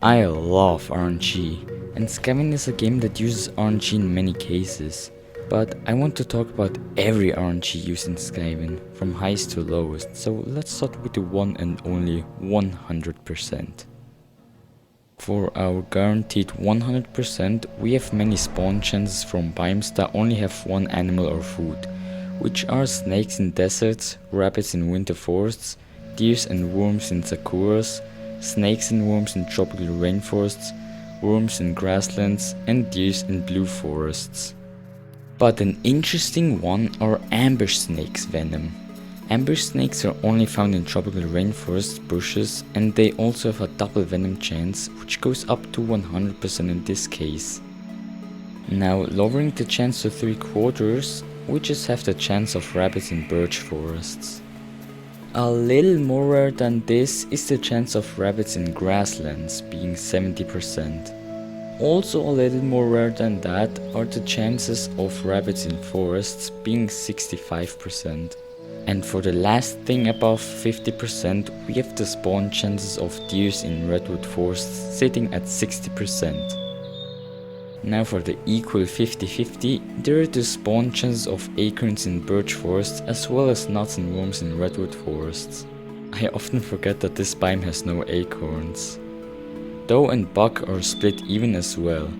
I love RNG, and Skyven is a game that uses RNG in many cases, but I want to talk about every RNG used in Skyven, from highest to lowest, so let's start with the one and only 100%. For our guaranteed 100%, we have many spawn chances from biomes that only have one animal or food, which are snakes in deserts, rabbits in winter forests, deers and worms in sakuras, snakes and worms in tropical rainforests, worms in grasslands, and deers in blue forests. But an interesting one are ambush snakes venom. Ambush snakes are only found in tropical rainforest bushes, and they also have a double venom chance, which goes up to 100% in this case. Now, lowering the chance to 3/4, we just have the chance of rabbits in birch forests. A little more rare than this is the chance of rabbits in grasslands, being 70%. Also a little more rare than that are the chances of rabbits in forests, being 65%. And for the last thing above 50%, we have the spawn chances of deers in redwood forests sitting at 60%. Now for the equal 50-50, there are the spawn chances of acorns in birch forests as well as nuts and worms in redwood forests. I often forget that this biome has no acorns. Doe and buck are split even as well,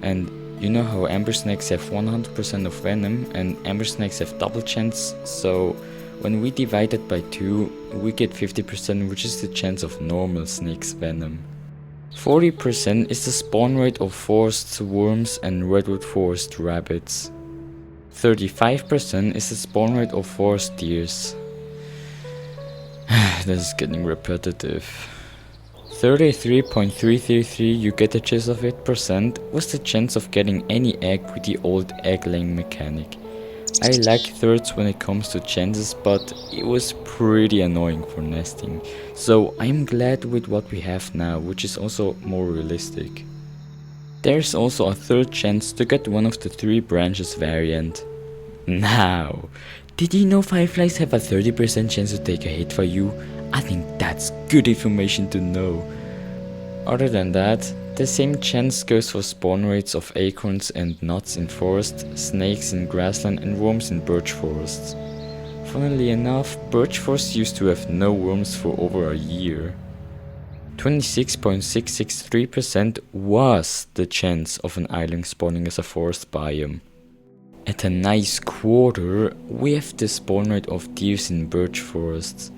and you know how amber snakes have 100% of venom and amber snakes have double chance, so when we divide it by 2, we get 50%, which is the chance of normal snake's venom. 40% is the spawn rate of forest worms and redwood forest rabbits. 35% is the spawn rate of forest deers. This is getting repetitive. 33.333, you get the gist of it, percent was the chance of getting any egg with the old egg laying mechanic. I like thirds when it comes to chances, but it was pretty annoying for nesting, so I'm glad with what we have now, which is also more realistic. There's also a third chance to get one of the 3 branches variant. Now, did you know fireflies have a 30% chance to take a hit for you? I think that's good information to know. Other than that, the same chance goes for spawn rates of acorns and nuts in forest, snakes in grassland and worms in birch forests. Funnily enough, birch forests used to have no worms for over a year. 26.663% was the chance of an island spawning as a forest biome. At a nice quarter, we have the spawn rate of deers in birch forests.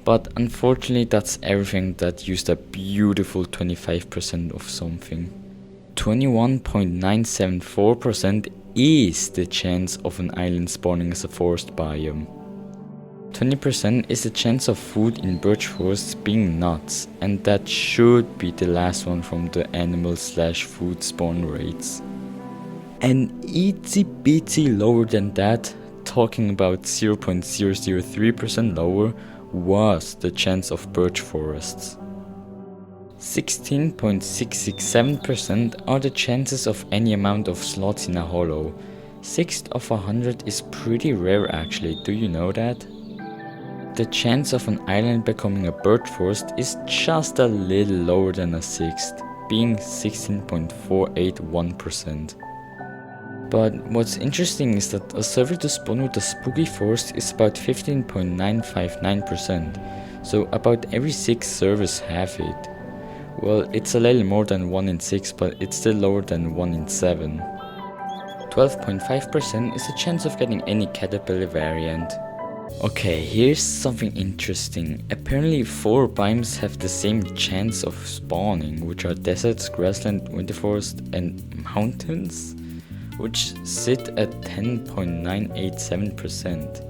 But unfortunately that's everything that used a beautiful 25% of something. 21.974% is the chance of an island spawning as a forest biome. 20% is the chance of food in birch forests being nuts, and that should be the last one from the animal/food spawn rates. And itsy bitsy lower than that, talking about 0.003% lower, was the chance of birch forests. 16.667% are the chances of any amount of slots in a hollow. 6th of 100 is pretty rare actually, do you know that? The chance of an island becoming a birch forest is just a little lower than a 6th, being 16.481%. But what's interesting is that a server to spawn with a spooky forest is about 15.959%, so about every 6 servers have it. Well, it's a little more than 1 in 6, but it's still lower than 1 in 7. 12.5% is the chance of getting any caterpillar variant. Okay, here's something interesting. Apparently 4 biomes have the same chance of spawning, which are deserts, grassland, winter forest and mountains, which sit at 10.987%.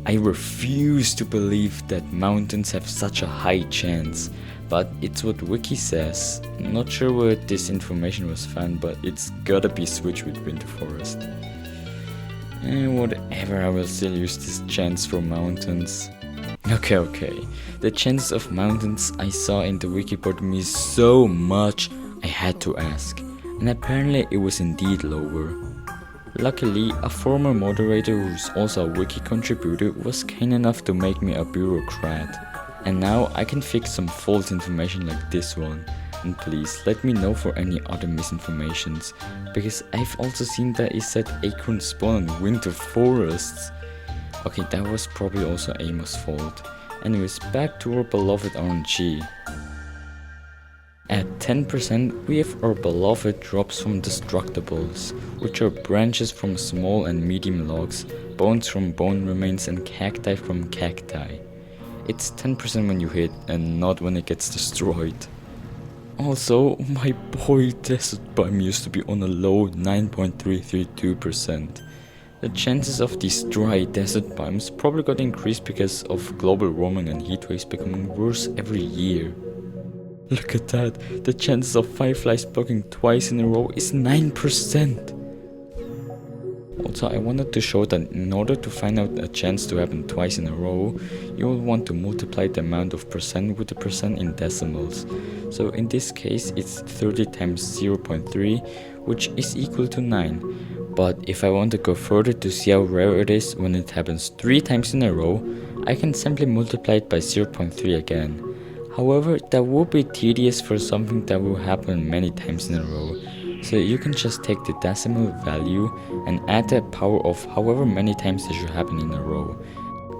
I refuse to believe that mountains have such a high chance, but it's what Wiki says. Not sure where this information was found, but it's gotta be switched with winter forest. Whatever, I will still use this chance for mountains. Okay. The chances of mountains I saw in the wiki board me so much I had to ask. And apparently it was indeed lower. Luckily, a former moderator who's also a wiki contributor was kind enough to make me a bureaucrat. And now I can fix some false information like this one. And please let me know for any other misinformations, because I've also seen that it said acorns spawn in winter forests. Okay, that was probably also Amos' fault. Anyways, back to our beloved RNG. At 10% we have our beloved drops from destructibles, which are branches from small and medium logs, bones from bone remains and cacti from cacti. It's 10% when you hit and not when it gets destroyed. Also, my boy Desert Bime used to be on a low 9.332%. The chances of these dry desert bimes probably got increased because of global warming and heat waves becoming worse every year. Look at that, the chances of fireflies blocking twice in a row is 9%. Also, I wanted to show that in order to find out a chance to happen twice in a row, you will want to multiply the amount of percent with the percent in decimals. So in this case it's 30 times 0.3, which is equal to 9. But if I want to go further to see how rare it is when it happens 3 times in a row, I can simply multiply it by 0.3 again. However, that would be tedious for something that will happen many times in a row. So you can just take the decimal value and add the power of however many times it should happen in a row.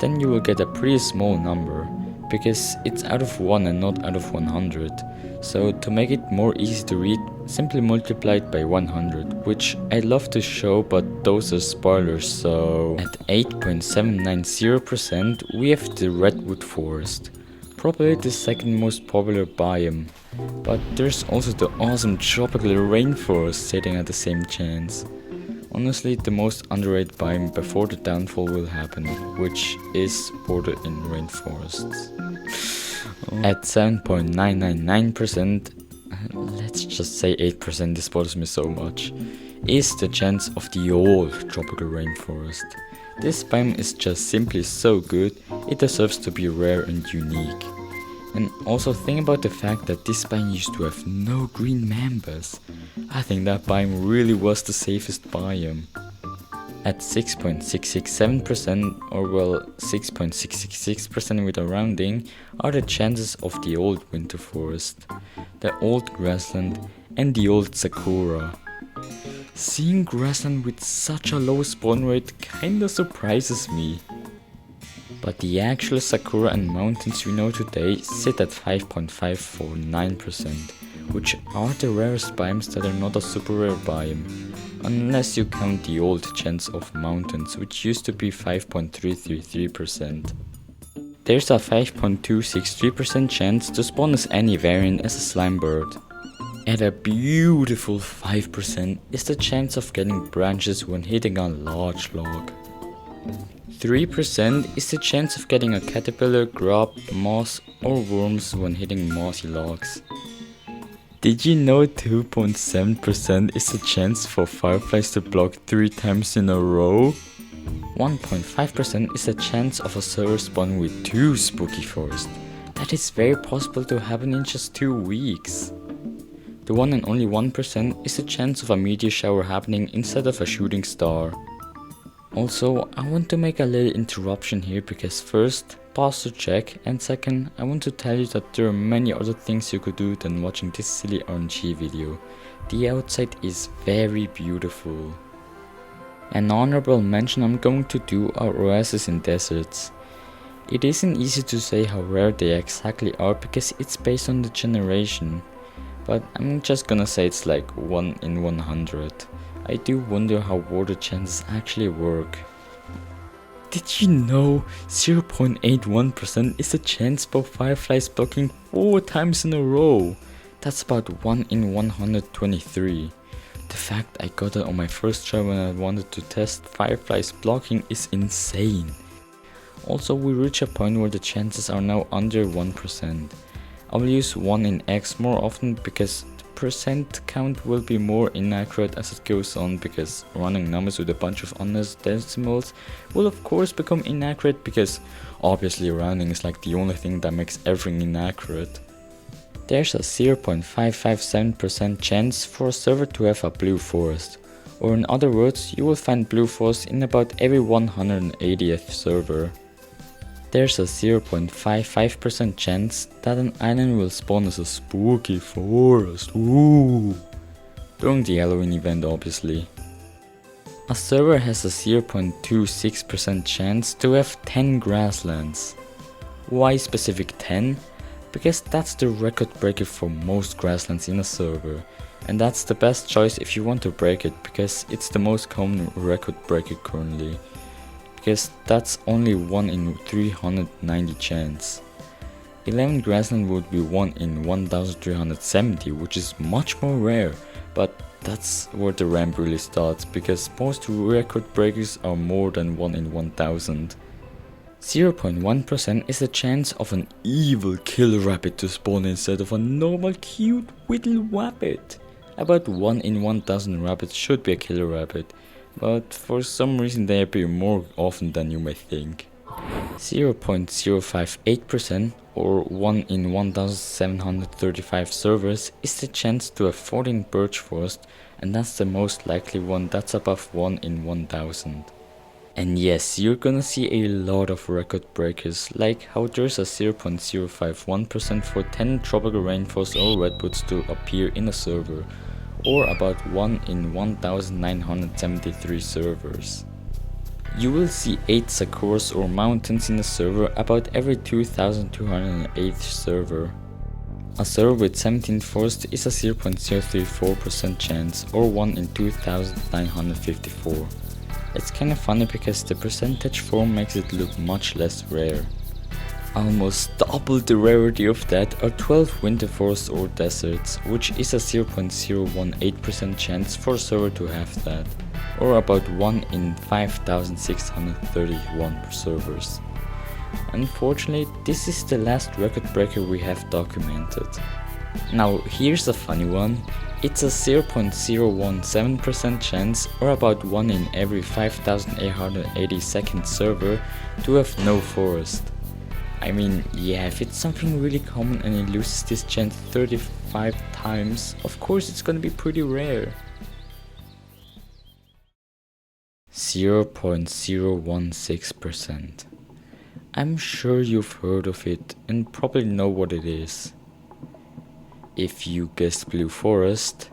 Then you will get a pretty small number, because it's out of 1 and not out of 100. So to make it more easy to read, simply multiply it by 100, which I'd love to show, but those are spoilers. So at 8.790% we have the redwood forest, probably the second most popular biome. But there's also the awesome tropical rainforest sitting at the same chance. Honestly, the most underrated biome before the downfall will happen, which is bordered in rainforests. At 7.999%, let's just say 8%, this bothers me so much, is the chance of the old tropical rainforest. This biome is just simply so good, it deserves to be rare and unique. And also think about the fact that this biome used to have no green members. I think that biome really was the safest biome. At 6.667%, or well 6.666% with a rounding, are the chances of the old winter forest, the old grassland and the old sakura. Seeing grassland with such a low spawn rate kinda surprises me. But the actual sakura and mountains we know today sit at 5.549%, which are the rarest biomes that are not a super rare biome, unless you count the old chance of mountains, which used to be 5.333%. There's a 5.263% chance to spawn as any variant as a slime bird. At a beautiful 5% is the chance of getting branches when hitting a large log. 3% is the chance of getting a caterpillar, grub, moss or worms when hitting mossy logs. Did you know 2.7% is the chance for fireflies to block 3 times in a row? 1.5% is the chance of a server spawn with 2 spooky forests. That is very possible to happen in just 2 weeks. The 1 and only 1% is the chance of a meteor shower happening instead of a shooting star. Also, I want to make a little interruption here because first, pause to check, and second, I want to tell you that there are many other things you could do than watching this silly RNG video. The outside is very beautiful. An honorable mention I'm going to do are oases in deserts. It isn't easy to say how rare they exactly are because it's based on the generation, but I'm just gonna say it's like 1 in 100. I do wonder how water chances actually work. Did you know 0.81% is the chance for fireflies blocking 4 times in a row? That's about 1 in 123. The fact I got it on my first try when I wanted to test fireflies blocking is insane. Also, we reach a point where the chances are now under 1%. I will use 1 in X more often because the percent count will be more inaccurate as it goes on, because running numbers with a bunch of honest decimals will of course become inaccurate because obviously rounding is like the only thing that makes everything inaccurate. There's a 0.557% chance for a server to have a blue forest, or in other words, you will find blue forest in about every 180th server. there's a 0.55% chance that an island will spawn as a spooky forest, ooh, during the Halloween event obviously. A server has a 0.26% chance to have 10 grasslands. Why specific 10? Because that's the record breaker for most grasslands in a server, and that's the best choice if you want to break it, because it's the most common record breaker currently, because that's only 1 in 390 chance. 11 grassland would be 1 in 1370, which is much more rare, but that's where the ramp really starts, because most record breakers are more than 1 in 1000. 0.1% is the chance of an evil killer rabbit to spawn instead of a normal cute little rabbit. About 1 in 1000 rabbits should be a killer rabbit, but for some reason they appear more often than you may think. 0.058% or 1 in 1735 servers is the chance to have 14 birch forest, and that's the most likely one, that's above 1 in 1000. And yes, you're gonna see a lot of record breakers, like how there's a 0.051% for 10 tropical rainforests or redwoods to appear in a server, or about 1 in 1973 servers. You will see 8 sakuras or mountains in a server about every 2208 server. A server with 17 forests is a 0.034% chance, or 1 in 2954. It's kinda funny because the percentage form makes it look much less rare. Almost double the rarity of that are 12 winter forests or deserts, which is a 0.018% chance for a server to have that, or about 1 in 5631 servers. Unfortunately, this is the last record breaker we have documented. Now here's a funny one. It's a 0.017% chance, or about 1 in every 5882nd server, to have no forest. I mean, yeah, if it's something really common and it loses this chance 35 times, of course it's gonna be pretty rare. 0.016%. I'm sure you've heard of it and probably know what it is. If you guessed Blue Forest,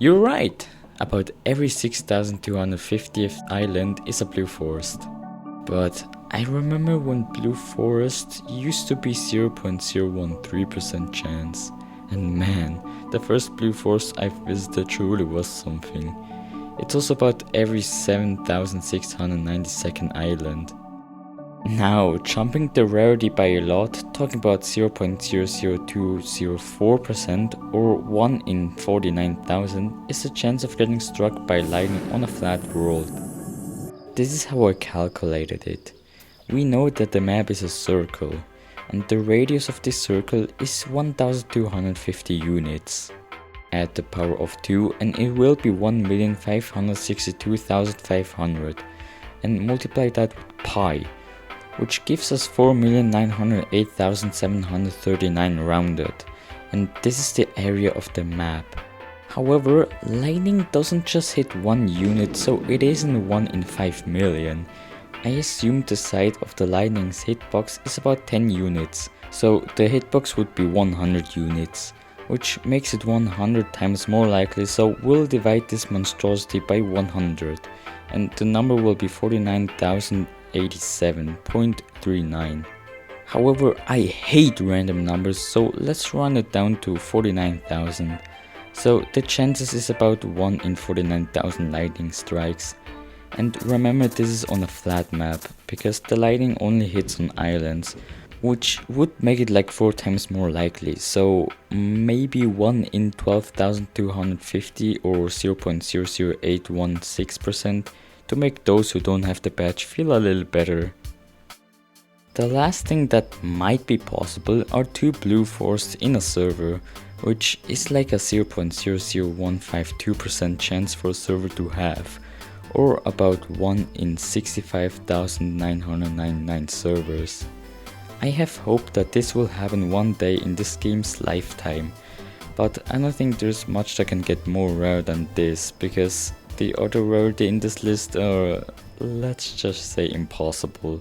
you're right! About every 6250th island is a Blue Forest. But I remember when Blue Forest used to be 0.013% chance, and man, the first Blue Forest I visited truly was something. It's also about every 7692nd island. Now, jumping the rarity by a lot, talking about 0.00204% or 1 in 49,000 is the chance of getting struck by lightning on a flat world. This is how I calculated it. We know that the map is a circle, and the radius of this circle is 1250 units. Add the power of 2 and it will be 1,562,500, and multiply that with pi, which gives us 4,908,739 rounded, and this is the area of the map. However, lightning doesn't just hit one unit, so it isn't 1 in 5 million. I assume the side of the lightning's hitbox is about 10 units, so the hitbox would be 100 units, which makes it 100 times more likely, so we'll divide this monstrosity by 100, and the number will be 49,087.39. However, I hate random numbers, so let's run it down to 49,000. So the chances is about 1 in 49,000 lightning strikes. And remember, this is on a flat map, because the lightning only hits on islands, which would make it like 4 times more likely, so maybe 1 in 12,250 or 0.00816% to make those who don't have the badge feel a little better. The last thing that might be possible are 2 blue forests in a server, which is like a 0.00152% chance for a server to have, or about 1 in 65,999 servers. I have hope that this will happen one day in this game's lifetime, but I don't think there's much that can get more rare than this, because the other rarity in this list are, let's just say, impossible.